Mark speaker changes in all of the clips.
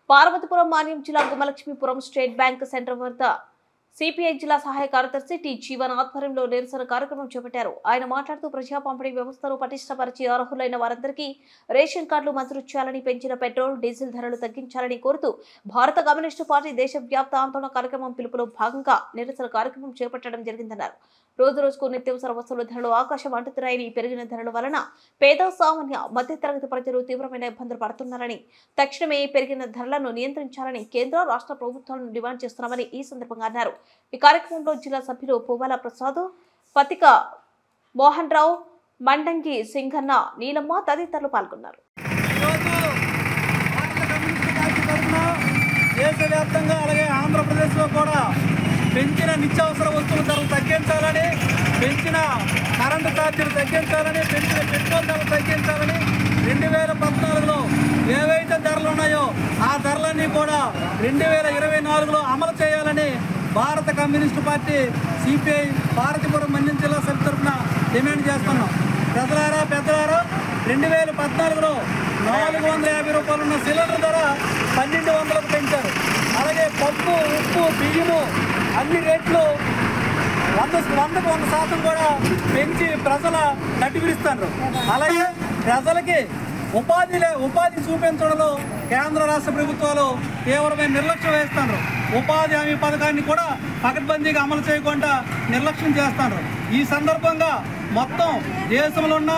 Speaker 1: పార్వతీపురం మాన్యం జిల్లా Gummalakshmipuram state bank centre వద్ద CPI జిల్లా సహాయ కార్యదర్శి టి జీవన్ ఆధ్వర్యంలో నిరసన కార్యక్రమం చేపట్టారు. ఆయన మాట్లాడుతూ ప్రజా పంపిణీ వ్యవస్థను పటిష్టపరిచి అర్హులైన వారందరికీ రేషన్ కార్డులు మంజూరు చేయాలని, పెంచిన పెట్రోల్ డీజిల్ ధరలు తగ్గించాలని కోరుతూ భారత కమ్యూనిస్టు పార్టీ దేశవ్యాప్త ఆందోళన కార్యక్రమం పిలుపులో భాగంగా నిరసన కార్యక్రమం చేపట్టడం జరిగిందన్నారు. రోజు రోజుకు నిత్యావసర వస్తువుల ధరలు ఆకాశం అంటుతున్నాయని, పెరిగిన ధరల వలన పేద సామాన్య మధ్యతరగతి ప్రజలు తీవ్రమైన ఇబ్బందులు పడుతున్నారని, తక్షణమే పెరిగిన ధరలను నియంత్రించాలని కేంద్ర రాష్ట్ర ప్రభుత్వాలను డిమాండ్ చేస్తున్నామని ఈ సందర్భంగా అన్నారు. ఈ కార్యక్రమంలో జిల్లా సభ్యులు పువ్వాల ప్రసాద్, పతిక మోహన్ రావు, మండంగి సింగన్న, నీలమ్మ తదితరులు పాల్గొన్నారు.
Speaker 2: దేశవ్యాప్తంగా అలాగే ఆంధ్రప్రదేశ్లో కూడా పెంచిన నిత్యావసర వస్తువుల ధరలు తగ్గించాలని, పెంచిన కరెంటు ఛార్జీలు తగ్గించాలని, పెంచిన పెట్రోల్ ధరలు తగ్గించాలని 2014లో ఏవైతే ధరలు ఉన్నాయో ఆ ధరలన్నీ కూడా 2024లో అమలు చేయాలని భారత communist party CPI Parvathipuram Manyam జిల్లా సభ్యుల తరఫున డిమాండ్ చేస్తున్నాం. ప్రజలారా పెద్దలారా, 2014లో 450 రూపాయలు ఉన్న సిలిండర్ ధర 1200కు పెంచారు. అలాగే పప్పు, ఉప్పు, బియ్యము అన్ని రేట్లు 100% కూడా పెంచి ప్రజల నడ్డి విరుస్తున్నారు. అలాగే ప్రజలకి ఉపాధి చూపించడంలో కేంద్ర రాష్ట్ర ప్రభుత్వాలు తీవ్రమైన నిర్లక్ష్యం వేస్తున్నారు. ఉపాధి హామీ పథకాన్ని కూడా పకడ్బందీగా అమలు చేయకుండా నిర్లక్ష్యం చేస్తున్నారు. ఈ సందర్భంగా మొత్తం దేశంలో ఉన్న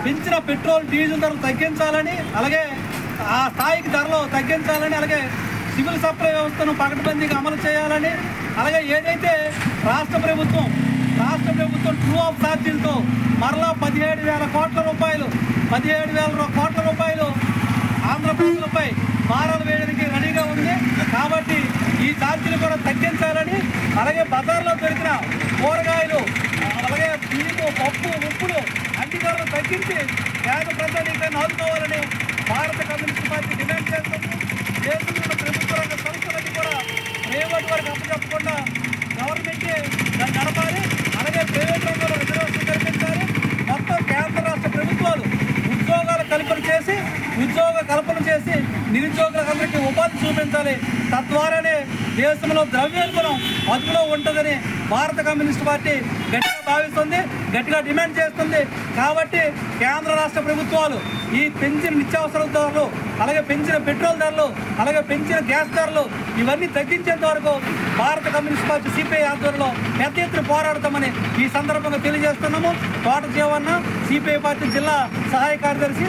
Speaker 2: పెంచిన పెట్రోల్ డీజిల్ ధరలు తగ్గించాలని, అలాగే ఆ స్థాయికి ధరలు తగ్గించాలని, అలాగే సివిల్ సప్లై వ్యవస్థను పకడ్బందీగా అమలు చేయాలని, అలాగే ఏదైతే రాష్ట్ర ప్రభుత్వం ట్రూ ఆఫ్ ఛార్జీలతో మరలా 17,000 కోట్ల రూపాయలు ఆంధ్రప్రదేశ్లపై భారాలు వేయడానికి రెడీగా ఉంది. కాబట్టి ఈ ఛార్జీలు కూడా తగ్గించాలని, అలాగే బజార్లో దొరికిన కూరగాయలు, అలాగే బియ్యము, పప్పు, ఉప్పులు అన్ని ధరలు తగ్గించి పేద ప్రజానీకాన్ని ఆదుకోవాలని భారత కమ్యూనిస్ట్ పార్టీ డిమాండ్ చేస్తుంది. దేశంలో ఉన్న ప్రభుత్వ రంగ సంస్థలన్నీ కూడా ప్రైవేట్ వారికి అప్పచెప్పకుండా గవర్నమెంటే దాన్ని నడపాలి. అలాగే ప్రైవేట్ రంగంలో రిజర్వేషన్ కల్పించాలి. మొత్తం కేంద్ర రాష్ట్ర ప్రభుత్వాలు ఉద్యోగ కల్పన చేసి నిరుద్యోగులందరికీ ఉపాధి చూపించాలి. తద్వారానే దేశంలో ద్రవ్యోల్బణం అదుపులో ఉంటుందని భారత కమ్యూనిస్ట్ పార్టీ గట్టిగా భావిస్తుంది, గట్టిగా డిమాండ్ చేస్తుంది. కాబట్టి కేంద్ర రాష్ట్ర ప్రభుత్వాలు ఈ పెంచిన నిత్యావసర ధరలు, అలాగే పెంచిన పెట్రోల్ ధరలు, అలాగే పెంచిన గ్యాస్ ధరలు ఇవన్నీ తగ్గించేంత వరకు భారత కమ్యూనిస్ట్ పార్టీ సిపిఐ ఆధ్వర్యంలో పెద్ద ఎత్తున పోరాడతామని ఈ సందర్భంగా తెలియజేస్తున్నాము. తోట జీవన్న, సిపిఐ పార్టీ జిల్లా సహాయ కార్యదర్శి.